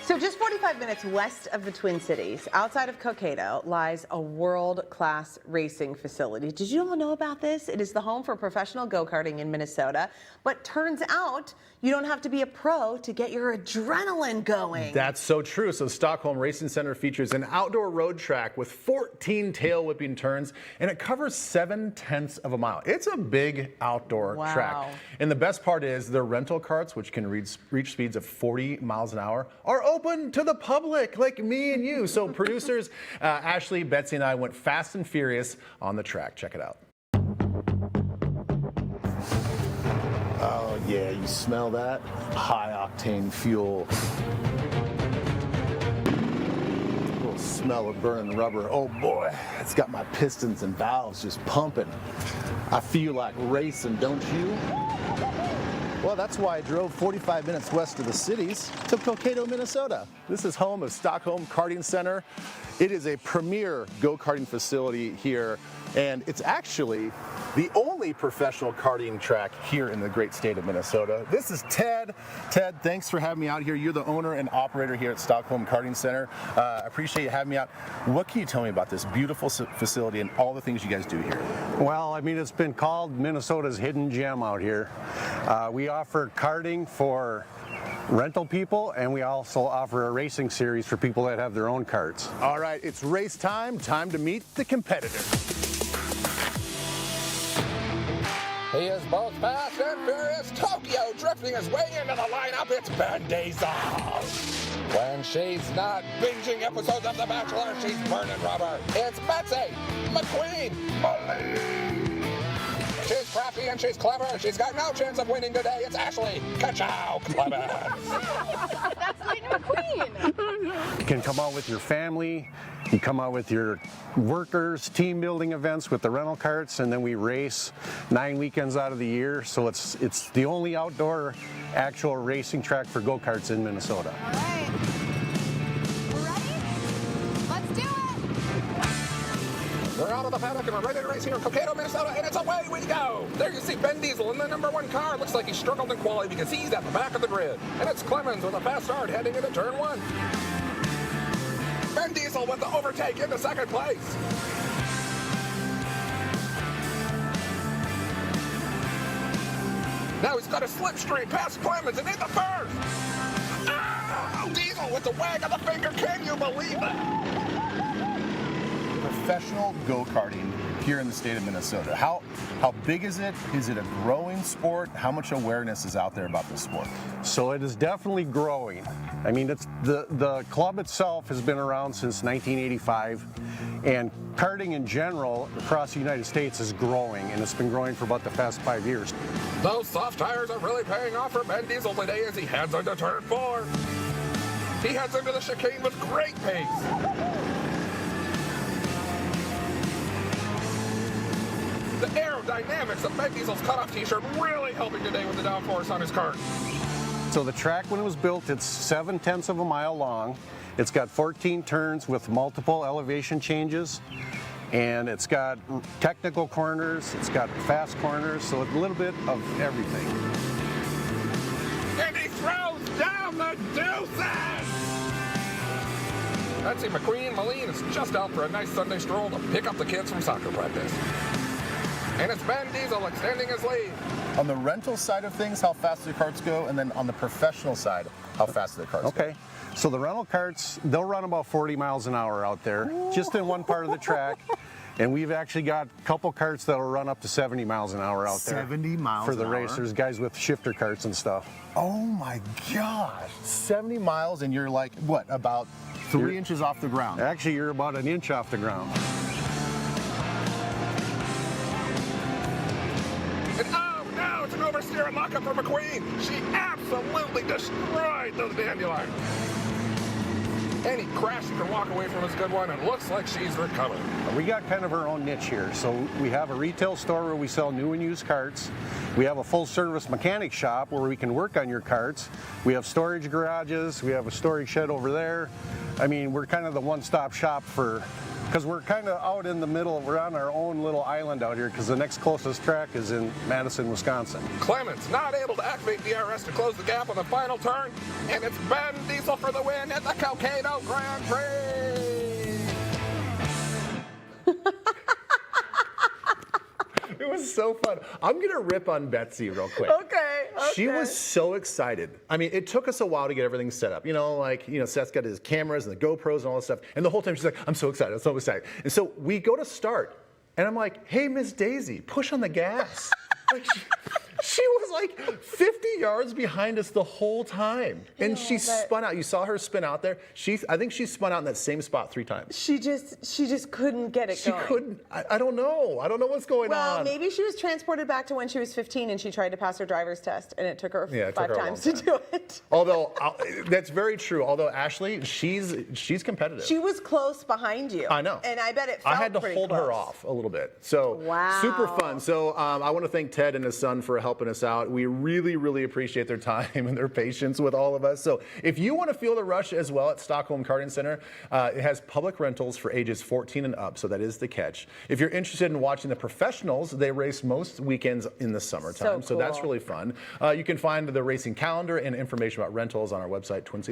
So just 45 minutes west of the Twin Cities, outside of Cokato, lies a world-class racing facility. Did you all know about this? It is the home for professional go-karting in Minnesota, but turns out you don't have to be a pro to get your adrenaline going. That's so true. So Stockholm Racing Center features an outdoor road track with 14 tail-whipping turns, and it covers 7/10 of a mile. It's a big outdoor track. And the best part is their rental carts, which can reach speeds of 40 miles an hour, are open to the public, like me and you. So producers Ashley, Betsy, and I went fast and furious on the track. Check it out. Oh yeah, you smell that? High-octane fuel. A little smell of burning rubber. Oh boy, it's got my pistons and valves just pumping. I feel like racing, don't you? Well, that's why I drove 45 minutes west of the cities to Cokato, Minnesota. This is home of Stockholm Karting Center. It is a premier go-karting facility here, and it's actually the only professional karting track here in the great state of Minnesota. This is Ted. Ted, thanks for having me out here. You're the owner and operator here at Stockholm Karting Center. I appreciate you having me out. What can you tell me about this beautiful facility and all the things you guys do here? Well, I mean, it's been called Minnesota's hidden gem out here. We offer karting for rental people, and we also offer a racing series for people that have their own karts. All right, it's race time. Time to meet the competitors. He is both fast and furious. Tokyo drifting his way into the lineup. It's Ben Diesel. When she's not binging episodes of The Bachelor, she's burning rubber. It's Betsy McQueen. She's crafty and she's clever. She's got no chance of winning today. It's Ashley Ka-chow Clemens. That's Lightning McQueen. You can come out with your family, you come out with your workers, team building events with the rental carts, and then we race 9 weekends out of the year. So it's the only outdoor actual racing track for go-karts in Minnesota. All right. We're ready? Let's do it. We're out of the paddock and we're ready to race here in Cokato, Minnesota, and it's away we go. There you see Ben Diesel in the #1 car. Looks like he struggled in quality because he's at the back of the grid. And it's Clemens with a fast start heading into turn 1. Ben Diesel with the overtake into second place. Now he's got a slipstream past Clemens and into first. Oh, Diesel with the wag of the finger. Can you believe that? Professional go-karting here in the state of Minnesota. How big is it? Is it a growing sport? How much awareness is out there about this sport? So it is definitely growing. I mean, it's the club itself has been around since 1985, and karting in general across the United States is growing, and it's been growing for about the past 5 years. Those soft tires are really paying off for Ben Diesel today as he heads into turn 4. He heads into the chicane with great pace. The aerodynamics of Ben Diesel's cutoff t-shirt really helping today with the downforce on his kart. So the track, when it was built, it's 7/10 of a mile long. It's got 14 turns with multiple elevation changes, and it's got technical corners, it's got fast corners, so a little bit of everything. And he throws down the deuces! Betsy McQueen Moline is just out for a nice Sunday stroll to pick up the kids from soccer practice. And it's Ben Diesel extending his lead. On the rental side of things, how fast do the carts go? And then on the professional side, how fast do the carts go? Okay, so the rental carts, they'll run about 40 miles an hour out there, just in one part of the track. And we've actually got a couple carts that'll run up to 70 miles an hour out there. 70 miles for the an hour? racers, guys with shifter carts and stuff. Oh my gosh, 70 miles and you're like, what, about 3 inches off the ground? Actually, you're about an inch off the ground. And oh no, it's an oversteer and lockup for McQueen. She absolutely destroyed those dandelions. Any crash you can walk away from is a good one, and looks like she's recovered. We got kind of our own niche here. So we have a retail store where we sell new and used carts. We have a full service mechanic shop where we can work on your carts. We have storage garages. We have a storage shed over there. I mean, we're kind of the one-stop shop for Because we're kind of out in the middle. We're on our own little island out here because the next closest track is in Madison, Wisconsin. Clements not able to activate DRS to close the gap on the final turn, and it's Ben Diesel for the win at the Cokato Grand Prix. It was so fun. I'm going to rip on Betsy real quick. Okay. She was so excited. I mean, it took us a while to get everything set up. Seth's got his cameras and the GoPros and all this stuff. And the whole time she's like, I'm so excited, I'm so excited. And so we go to start. And I'm like, hey, Miss Daisy, push on the gas. Like, she was like 50 yards behind us the whole time. And she spun out. You saw her spin out there. I think she spun out in that same spot 3 times. She just couldn't get it going. She couldn't. I don't know. I don't know what's going on. Well, maybe she was transported back to when she was 15 and she tried to pass her driver's test and it took her it took 5 her a times long to time. do it. Although, that's very true. Although Ashley, she's competitive. She was close behind you. I know. And I bet it felt I had to pretty hold close. her off a little bit. So Wow. super fun. So I want to thank Ted and his son for helping us out. We really, really appreciate their time and their patience with all of us. So if you want to feel the rush as well at Stockholm Karting Center, it has public rentals for ages 14 and up. So that is the catch. If you're interested in watching the professionals, they race most weekends in the summertime. So that's cool. really fun. You can find the racing calendar and information about rentals on our website, Twin Cities.